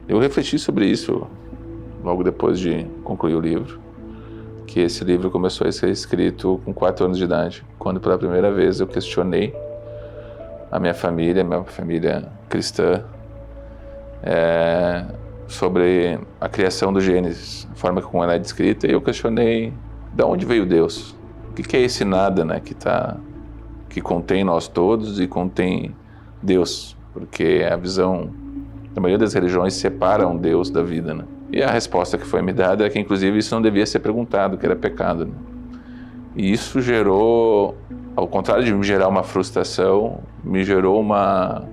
Eu refleti sobre isso logo depois de concluir o livro, que esse livro começou a ser escrito com 4 anos de idade, quando pela primeira vez eu questionei a minha família cristã, sobre a criação do Gênesis, a forma como ela é descrita, e eu questionei de onde veio Deus, o que é esse nada, né, que contém nós todos e contém Deus, porque a visão da maioria das religiões separa Deus da vida, né? E a resposta que foi me dada é que, inclusive, isso não devia ser perguntado, que era pecado, né? E isso gerou, ao contrário de me gerar uma frustração, me gerou uma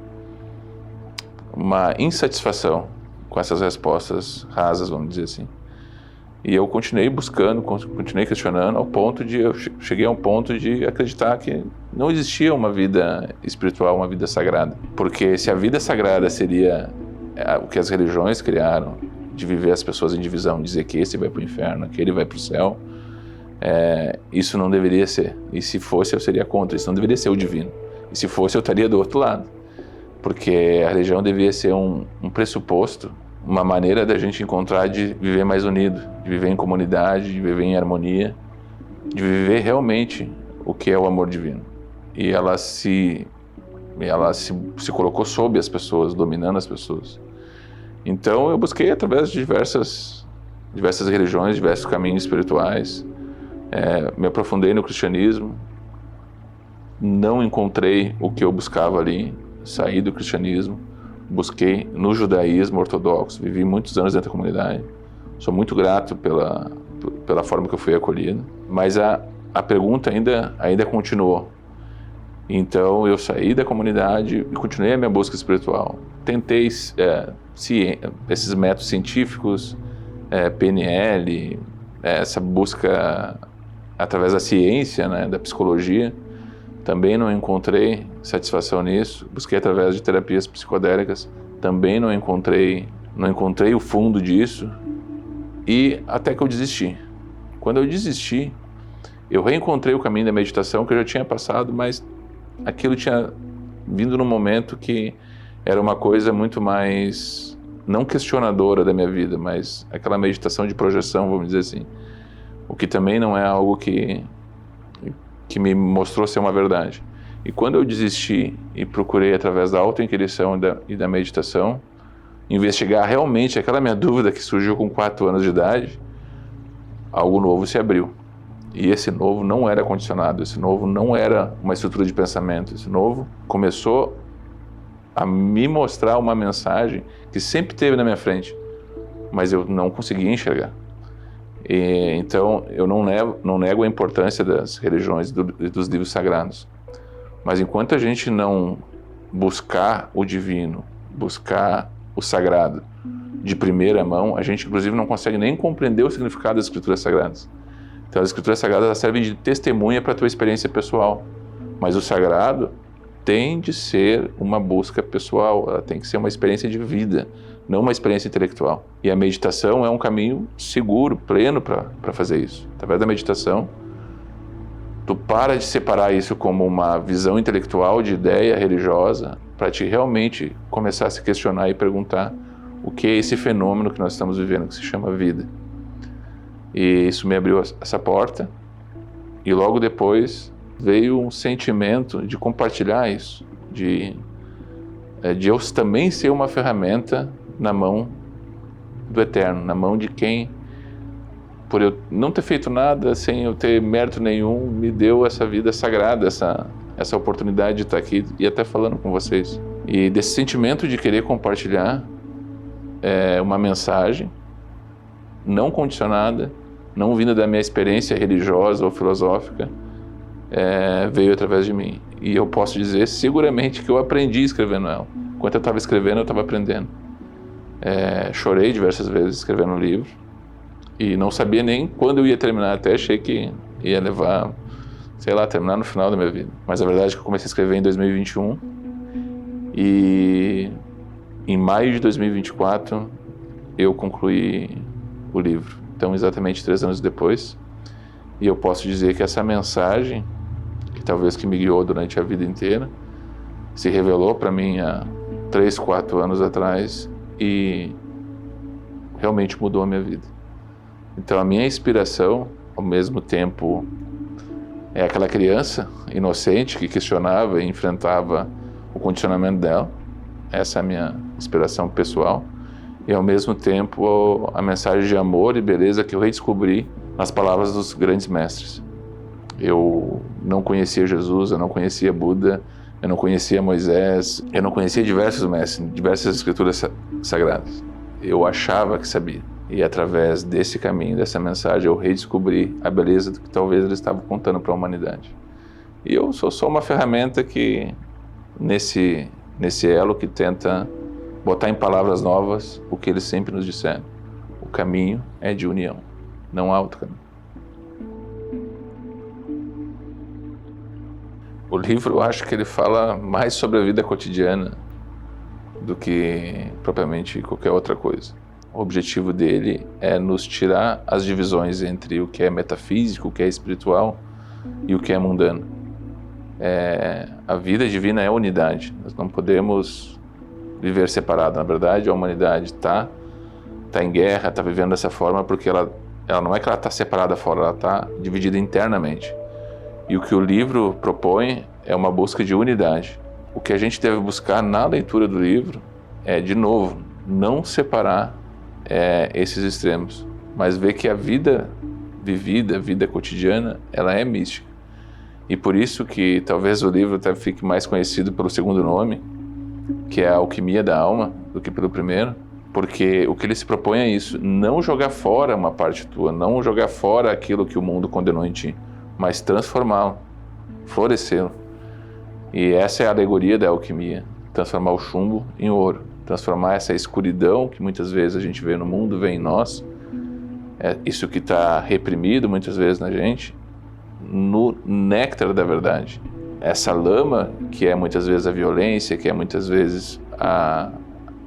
insatisfação com essas respostas rasas, vamos dizer assim. E eu continuei buscando, continuei questionando, ao ponto de eu cheguei a um ponto de acreditar que não existia uma vida espiritual, uma vida sagrada. Porque se a vida sagrada seria o que as religiões criaram, de viver as pessoas em divisão, dizer que esse vai para o inferno, aquele vai para o céu, isso não deveria ser. E se fosse, eu seria contra. Isso não deveria ser o divino. E se fosse, eu estaria do outro lado. Porque a religião devia ser um pressuposto, uma maneira da gente encontrar de viver mais unido, de viver em comunidade, de viver em harmonia, de viver realmente o que é o amor divino. E ela se colocou sob as pessoas, dominando as pessoas. Então eu busquei através de diversas religiões, diversos caminhos espirituais, me aprofundei no cristianismo, não encontrei o que eu buscava ali, saí do cristianismo, busquei no judaísmo ortodoxo, vivi muitos anos dentro da comunidade, sou muito grato pela forma que eu fui acolhido, mas a pergunta ainda continuou. Então eu saí da comunidade e continuei a minha busca espiritual. Tentei esses métodos científicos, PNL, essa busca através da ciência, né, da psicologia. Também não encontrei satisfação nisso. Busquei através de terapias psicodélicas. Também não encontrei o fundo disso. E até que eu desisti. Quando eu desisti, eu reencontrei o caminho da meditação que eu já tinha passado, mas aquilo tinha vindo num momento que era uma coisa muito mais, não questionadora da minha vida, mas aquela meditação de projeção, vamos dizer assim. O que também não é algo que me mostrou ser uma verdade. E quando eu desisti e procurei, através da autoinquirição e da meditação, investigar realmente aquela minha dúvida que surgiu com 4 anos de idade, algo novo se abriu. E esse novo não era condicionado, esse novo não era uma estrutura de pensamento, esse novo começou a me mostrar uma mensagem que sempre esteve na minha frente, mas eu não conseguia enxergar. Então, eu não nego a importância das religiões e dos livros sagrados. Mas enquanto a gente não buscar o divino, buscar o sagrado de primeira mão, a gente inclusive não consegue nem compreender o significado das escrituras sagradas. Então, as escrituras sagradas servem de testemunha para a tua experiência pessoal. Mas o sagrado tem de ser uma busca pessoal, ela tem que ser uma experiência de vida, não uma experiência intelectual. E a meditação é um caminho seguro, pleno para fazer isso. Através da meditação, tu para de separar isso como uma visão intelectual de ideia religiosa, para te realmente começar a se questionar e perguntar o que é esse fenômeno que nós estamos vivendo, que se chama vida. E isso me abriu essa porta, e logo depois veio um sentimento de compartilhar isso, de eu também ser uma ferramenta na mão do Eterno, na mão de quem, por eu não ter feito nada, sem eu ter mérito nenhum, me deu essa vida sagrada, essa oportunidade de estar aqui e até falando com vocês. E desse sentimento de querer compartilhar uma mensagem não condicionada, não vinda da minha experiência religiosa ou filosófica, veio através de mim. E eu posso dizer seguramente que eu aprendi escrevendo ela. Enquanto eu estava escrevendo, eu estava aprendendo. Chorei diversas vezes escrevendo o livro e não sabia nem quando eu ia terminar. Até achei que ia levar, terminar no final da minha vida. Mas a verdade é que eu comecei a escrever em 2021 e em maio de 2024 eu concluí o livro. Então, exatamente 3 anos depois. E eu posso dizer que essa mensagem, que talvez que me guiou durante a vida inteira, se revelou para mim há 3, 4 anos atrás e realmente mudou a minha vida. Então a minha inspiração, ao mesmo tempo, é aquela criança inocente que questionava e enfrentava o condicionamento dela. Essa é a minha inspiração pessoal. E ao mesmo tempo a mensagem de amor e beleza que eu redescobri nas palavras dos grandes mestres. Eu não conhecia Jesus, eu não conhecia Buda, eu não conhecia Moisés, eu não conhecia diversos mestres, diversas escrituras sagradas. Eu achava que sabia. E através desse caminho, dessa mensagem, eu redescobri a beleza do que talvez eles estavam contando para a humanidade. E eu sou só uma ferramenta que, nesse elo que tenta botar em palavras novas o que eles sempre nos disseram. O caminho é de união, não há outro caminho. O livro, eu acho que ele fala mais sobre a vida cotidiana do que propriamente qualquer outra coisa. O objetivo dele é nos tirar as divisões entre o que é metafísico, o que é espiritual e o que é mundano. A vida divina é unidade. Nós não podemos viver separado. Na verdade, a humanidade está em guerra, está vivendo dessa forma porque ela não é que ela está separada fora, ela está dividida internamente. E o que o livro propõe é uma busca de unidade. O que a gente deve buscar na leitura do livro é, de novo, não separar esses extremos, mas ver que a vida vivida, a vida cotidiana, ela é mística. E por isso que talvez o livro até fique mais conhecido pelo segundo nome, que é a Alquimia da Alma, do que pelo primeiro, porque o que ele se propõe é isso, não jogar fora uma parte tua, não jogar fora aquilo que o mundo condenou em ti, mas transformá-lo, florescê-lo. E essa é a alegoria da alquimia, transformar o chumbo em ouro, transformar essa escuridão que muitas vezes a gente vê no mundo, vê em nós, isso que está reprimido muitas vezes na gente, no néctar da verdade. Essa lama que é muitas vezes a violência, que é muitas vezes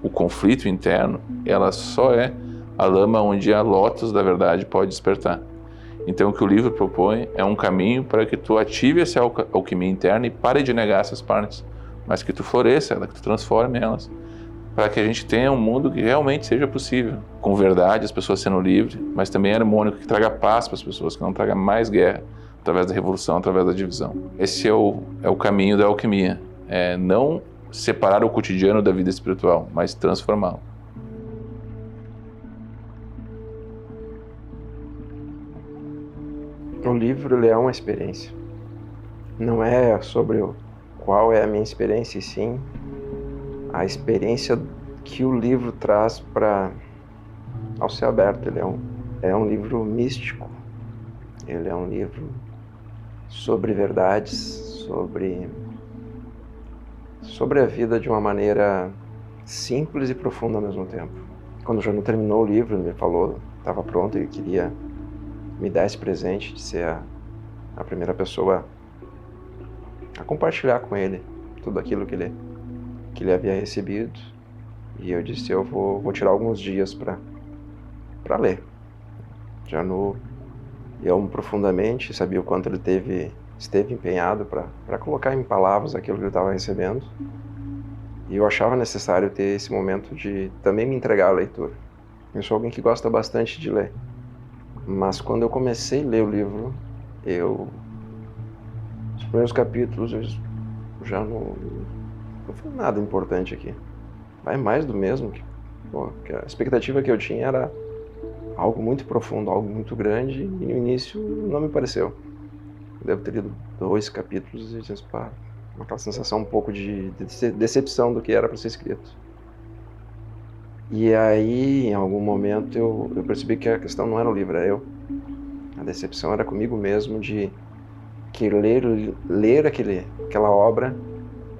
o conflito interno, ela só é a lama onde a lótus da verdade pode despertar. Então o que o livro propõe é um caminho para que tu ative essa alquimia interna e pare de negar essas partes, mas que tu floresça ela, que tu transforme elas, para que a gente tenha um mundo que realmente seja possível, com verdade, as pessoas sendo livres, mas também harmônico, que traga paz para as pessoas, que não traga mais guerra, através da revolução, através da divisão. Esse é o caminho da alquimia, não separar o cotidiano da vida espiritual, mas transformá-lo. O livro, ele é uma experiência. Não é sobre qual é a minha experiência, e sim a experiência que o livro traz ao ser aberto. Ele é um livro místico. Ele é um livro sobre verdades, sobre a vida de uma maneira simples e profunda ao mesmo tempo. Quando o Janu terminou o livro, ele me falou, estava pronto e queria me dar esse presente de ser a primeira pessoa a compartilhar com ele tudo aquilo que ele havia recebido. E eu disse, eu vou tirar alguns dias para ler. Janu, eu amo profundamente, sabia o quanto ele esteve empenhado para colocar em palavras aquilo que ele estava recebendo. E eu achava necessário ter esse momento de também me entregar à leitura. Eu sou alguém que gosta bastante de ler. Mas quando eu comecei a ler o livro, os primeiros capítulos, eu já não foi nada importante aqui. Vai mais do mesmo. Que a expectativa que eu tinha era algo muito profundo, algo muito grande, e no início não me pareceu. Devo ter lido 2 capítulos e disse, aquela sensação um pouco de decepção do que era para ser escrito. E aí, em algum momento, eu percebi que a questão não era o livro, era eu. A decepção era comigo mesmo de ler aquela obra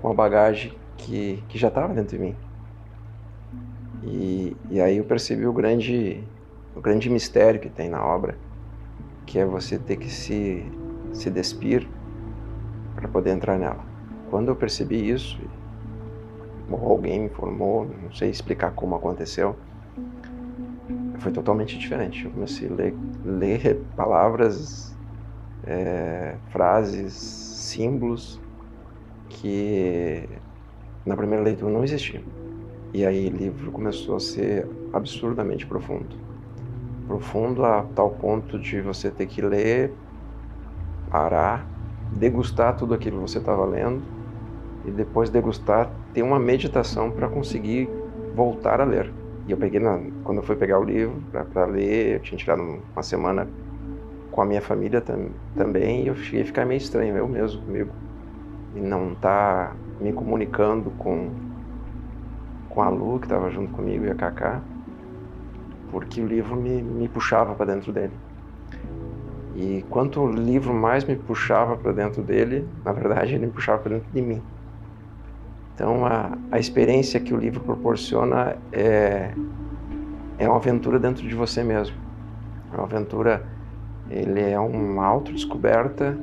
com a bagagem que já estava dentro de mim. E aí eu percebi o grande mistério que tem na obra, que é você ter que se despir para poder entrar nela. Quando eu percebi isso, alguém me informou, não sei explicar como aconteceu, foi totalmente diferente. Eu comecei a ler palavras, frases, símbolos que na primeira leitura não existia. E aí o livro começou a ser absurdamente profundo. Profundo a tal ponto de você ter que ler, parar, degustar tudo aquilo que você estava lendo e depois degustar, ter uma meditação para conseguir voltar a ler. E eu peguei, quando eu fui pegar o livro para ler, eu tinha tirado uma semana com a minha família também, e eu cheguei a ficar meio estranho, eu mesmo comigo. E não tá me comunicando com a Lu, que estava junto comigo, e a Cacá, porque o livro me puxava para dentro dele. E quanto o livro mais me puxava para dentro dele, na verdade ele me puxava para dentro de mim. Então a experiência que o livro proporciona é uma aventura dentro de você mesmo. É uma aventura, ele é uma autodescoberta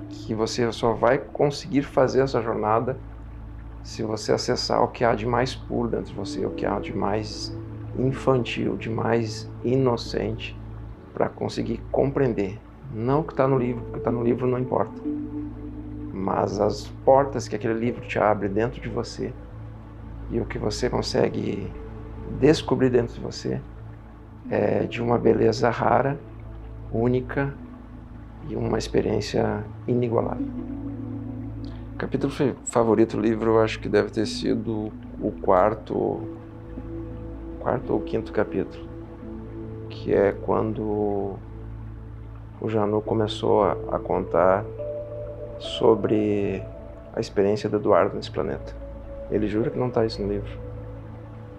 que você só vai conseguir fazer essa jornada se você acessar o que há de mais puro dentro de você, o que há de mais infantil, de mais inocente, para conseguir compreender. Não o que está no livro, porque está no livro não importa. Mas as portas que aquele livro te abre dentro de você e o que você consegue descobrir dentro de você é de uma beleza rara, única e uma experiência inigualável. O capítulo favorito do livro eu acho que deve ter sido o quarto ou quinto capítulo, que é quando o Janu começou a contar sobre a experiência do Eduardo nesse planeta. Ele jura que não está isso no livro,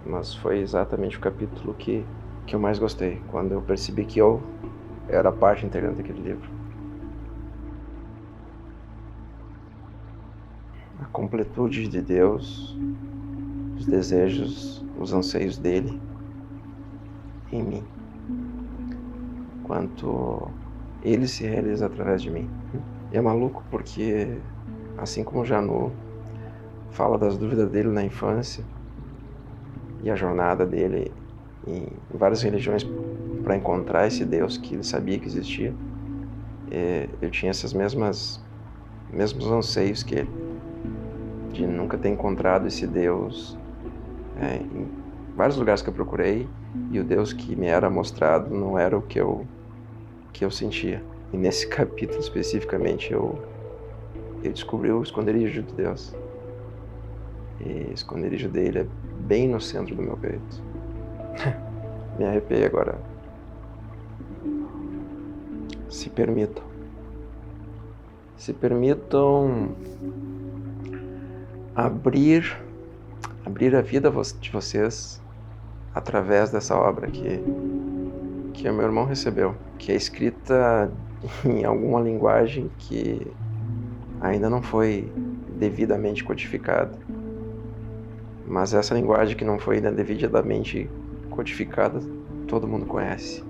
mas foi exatamente o capítulo que eu mais gostei, quando eu percebi que eu era a parte integrante daquele livro. A completude de Deus, os desejos, os anseios dele em mim, quanto ele se realiza através de mim. E é maluco porque, assim como o Janu fala das dúvidas dele na infância e a jornada dele em várias religiões para encontrar esse Deus que ele sabia que existia, eu tinha esses mesmos anseios que ele, de nunca ter encontrado esse Deus em vários lugares que eu procurei, e o Deus que me era mostrado não era o que eu sentia. E nesse capítulo especificamente eu descobri o esconderijo de Deus. E o esconderijo dele é bem no centro do meu peito. Me arrepiei agora. Se permitam abrir a vida de vocês através dessa obra que o meu irmão recebeu, que é escrita em alguma linguagem que ainda não foi devidamente codificada. Mas essa linguagem que não foi ainda devidamente codificada, todo mundo conhece.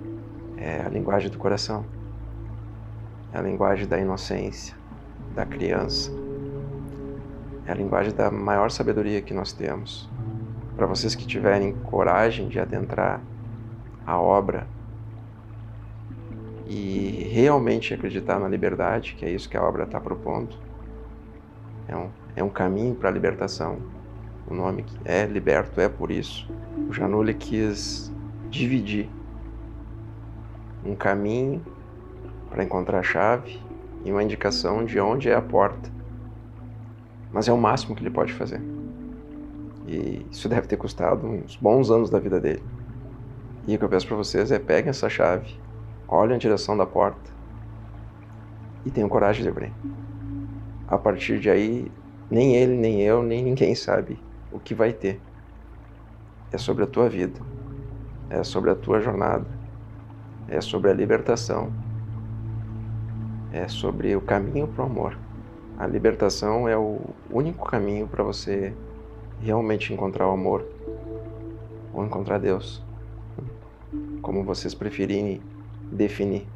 É a linguagem do coração. É a linguagem da inocência, da criança. É a linguagem da maior sabedoria que nós temos. Para vocês que tiverem coragem de adentrar a obra e realmente acreditar na liberdade, que é isso que a obra está propondo, é um caminho para a libertação. O nome é Liberto, é por isso. O Janu quis dividir um caminho para encontrar a chave e uma indicação de onde é a porta. Mas é o máximo que ele pode fazer. E isso deve ter custado uns bons anos da vida dele. E o que eu peço para vocês é: peguem essa chave, olhem a direção da porta e tenham coragem de abrir. A partir de aí, nem ele, nem eu, nem ninguém sabe o que vai ter. É sobre a tua vida, é sobre a tua jornada, é sobre a libertação, é sobre o caminho para o amor. A libertação é o único caminho para você realmente encontrar o amor ou encontrar Deus, como vocês preferirem definir.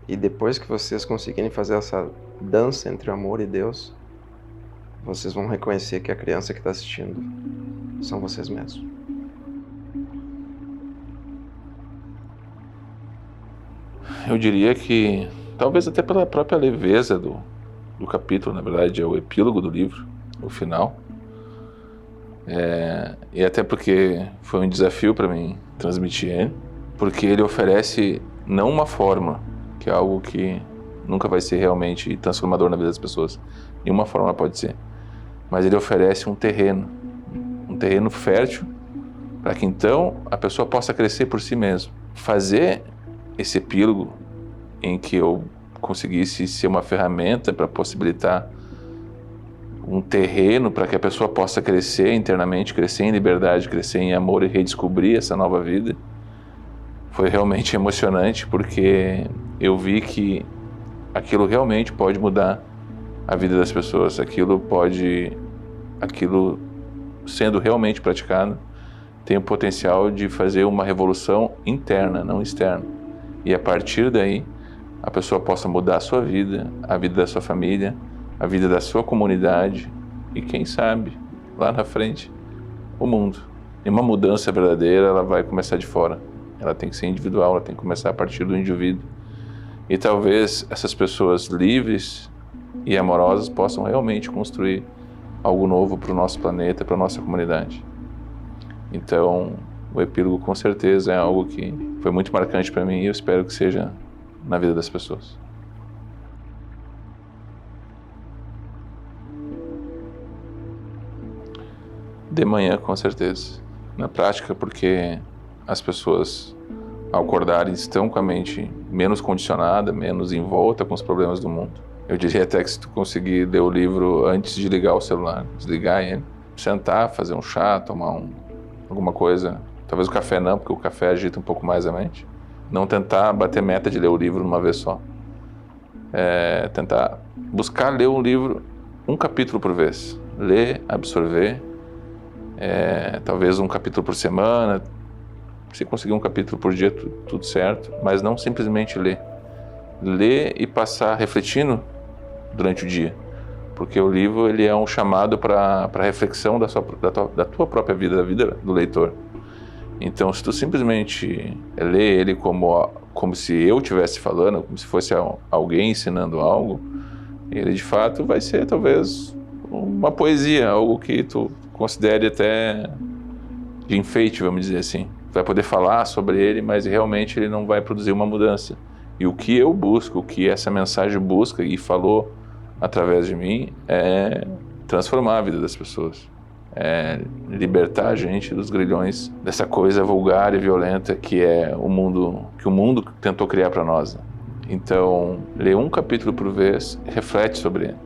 E depois que vocês conseguirem fazer essa dança entre amor e Deus, vocês vão reconhecer que a criança que está assistindo são vocês mesmos. Eu diria que, talvez até pela própria leveza do capítulo, na verdade é o epílogo do livro, o final, E até porque foi um desafio para mim transmitir ele, porque ele oferece não uma fórmula, que é algo que nunca vai ser realmente transformador na vida das pessoas, nenhuma fórmula pode ser, mas ele oferece um terreno fértil para que então a pessoa possa crescer por si mesma. Fazer esse epílogo em que eu conseguisse ser uma ferramenta para possibilitar um terreno para que a pessoa possa crescer internamente, crescer em liberdade, crescer em amor e redescobrir essa nova vida, foi realmente emocionante, porque eu vi que aquilo realmente pode mudar a vida das pessoas, aquilo sendo realmente praticado, tem o potencial de fazer uma revolução interna, não externa. E a partir daí, a pessoa possa mudar a sua vida, a vida da sua família, a vida da sua comunidade e, quem sabe, lá na frente, o mundo. E uma mudança verdadeira, ela vai começar de fora. Ela tem que ser individual, ela tem que começar a partir do indivíduo. E talvez essas pessoas livres e amorosas possam realmente construir algo novo para o nosso planeta, para a nossa comunidade. Então, o epílogo com certeza é algo que foi muito marcante para mim e eu espero que seja na vida das pessoas. De manhã, com certeza. Na prática, porque as pessoas, ao acordarem, estão com a mente menos condicionada, menos envolta com os problemas do mundo. Eu diria até que se tu conseguir ler o livro antes de ligar o celular, desligar ele, sentar, fazer um chá, tomar alguma coisa, talvez o café não, porque o café agita um pouco mais a mente. Não tentar bater meta de ler o livro uma vez só. Tentar buscar ler um livro, um capítulo por vez. Ler, absorver, talvez um capítulo por semana. Se conseguir um capítulo por dia, tudo certo, mas não simplesmente ler. Ler e passar refletindo durante o dia, porque o livro ele é um chamado para reflexão da tua própria vida, da vida do leitor. Então, se tu simplesmente lê ele como se eu estivesse falando, como se fosse alguém ensinando algo, ele de fato vai ser talvez uma poesia, algo que tu considere até de enfeite, vamos dizer assim. Tu vai poder falar sobre ele, mas realmente ele não vai produzir uma mudança. E o que eu busco, o que essa mensagem busca e falou através de mim é transformar a vida das pessoas. Libertar a gente dos grilhões dessa coisa vulgar e violenta que o mundo tentou criar para nós. Então, lê um capítulo por vez, reflete sobre ele.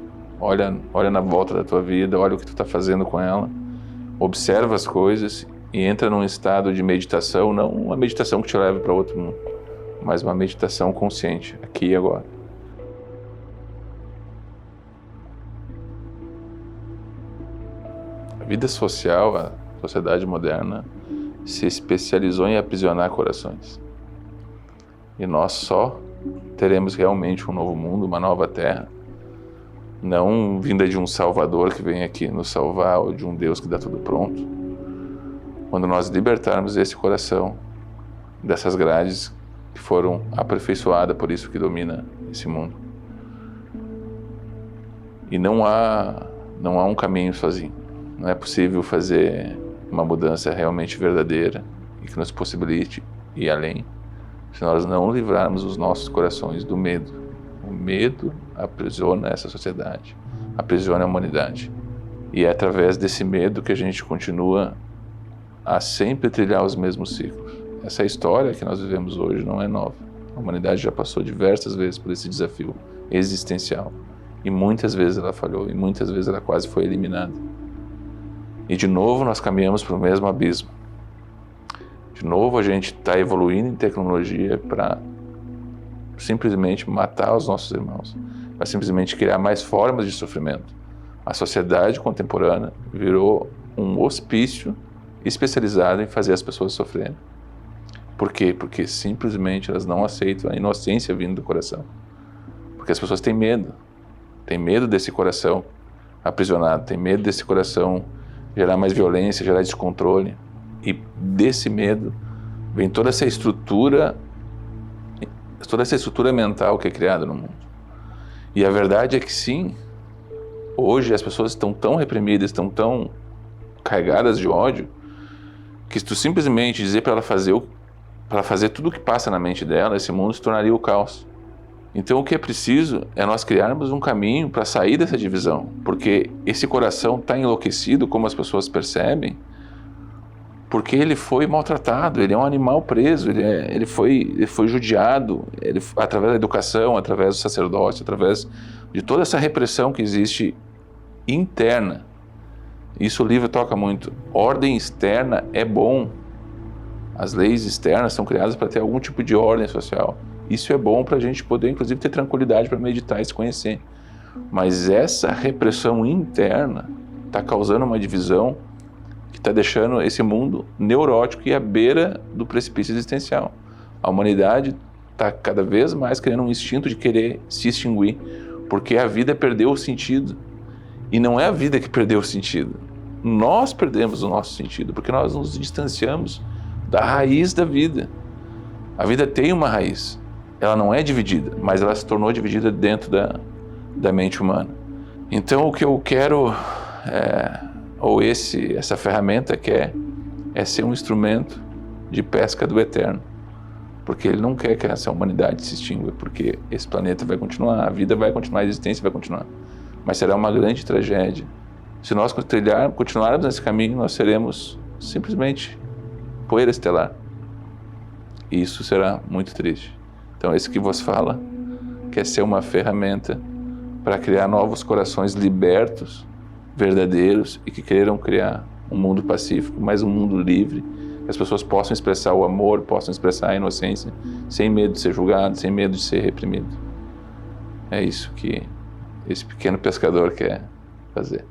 Olha na volta da tua vida, olha o que tu está fazendo com ela, observa as coisas e entra num estado de meditação, não uma meditação que te leva para outro mundo, mas uma meditação consciente, aqui e agora. A vida social, a sociedade moderna, se especializou em aprisionar corações. E nós só teremos realmente um novo mundo, uma nova terra, não vinda de um Salvador que vem aqui nos salvar ou de um Deus que dá tudo pronto, quando nós libertarmos esse coração dessas grades que foram aperfeiçoadas por isso que domina esse mundo. E não há um caminho sozinho. Não é possível fazer uma mudança realmente verdadeira e que nos possibilite ir além, se nós não livrarmos os nossos corações do medo. O medo aprisiona essa sociedade, aprisiona a humanidade. E é através desse medo que a gente continua a sempre trilhar os mesmos ciclos. Essa história que nós vivemos hoje não é nova. A humanidade já passou diversas vezes por esse desafio existencial. E muitas vezes ela falhou, e muitas vezes ela quase foi eliminada. E de novo nós caminhamos para o mesmo abismo. De novo a gente está evoluindo em tecnologia para simplesmente matar os nossos irmãos, para simplesmente criar mais formas de sofrimento. A sociedade contemporânea virou um hospício especializado em fazer as pessoas sofrerem. Por quê? Porque simplesmente elas não aceitam a inocência vindo do coração. Porque as pessoas têm medo desse coração aprisionado, têm medo desse coração gerar mais violência, gerar descontrole. E desse medo vem toda essa estrutura mental que é criada no mundo. E a verdade é que sim, hoje as pessoas estão tão reprimidas, estão tão carregadas de ódio, que se tu simplesmente dizer para ela fazer tudo o que passa na mente dela, esse mundo se tornaria o caos. Então o que é preciso é nós criarmos um caminho para sair dessa divisão, porque esse coração está enlouquecido, como as pessoas percebem, porque ele foi maltratado, ele é um animal preso, ele foi judiado, através da educação, através do sacerdócio, através de toda essa repressão que existe interna. Isso o livro toca muito. Ordem externa é bom. As leis externas são criadas para ter algum tipo de ordem social. Isso é bom para a gente poder, inclusive, ter tranquilidade para meditar e se conhecer. Mas essa repressão interna está causando uma divisão que está deixando esse mundo neurótico e à beira do precipício existencial. A humanidade está cada vez mais criando um instinto de querer se extinguir, porque a vida perdeu o sentido. E não é a vida que perdeu o sentido. Nós perdemos o nosso sentido, porque nós nos distanciamos da raiz da vida. A vida tem uma raiz. Ela não é dividida, mas ela se tornou dividida dentro da mente humana. Então o que eu quero, essa ferramenta quer, é ser um instrumento de pesca do eterno. Porque ele não quer que essa humanidade se extinga, porque esse planeta vai continuar, a vida vai continuar, a existência vai continuar. Mas será uma grande tragédia. Se nós continuarmos nesse caminho, nós seremos simplesmente poeira estelar. E isso será muito triste. Então esse que vos fala quer ser uma ferramenta para criar novos corações libertos, verdadeiros e que queiram criar um mundo pacífico, mas um mundo livre, que as pessoas possam expressar o amor, possam expressar a inocência, sem medo de ser julgado, sem medo de ser reprimido. É isso que esse pequeno pescador quer fazer.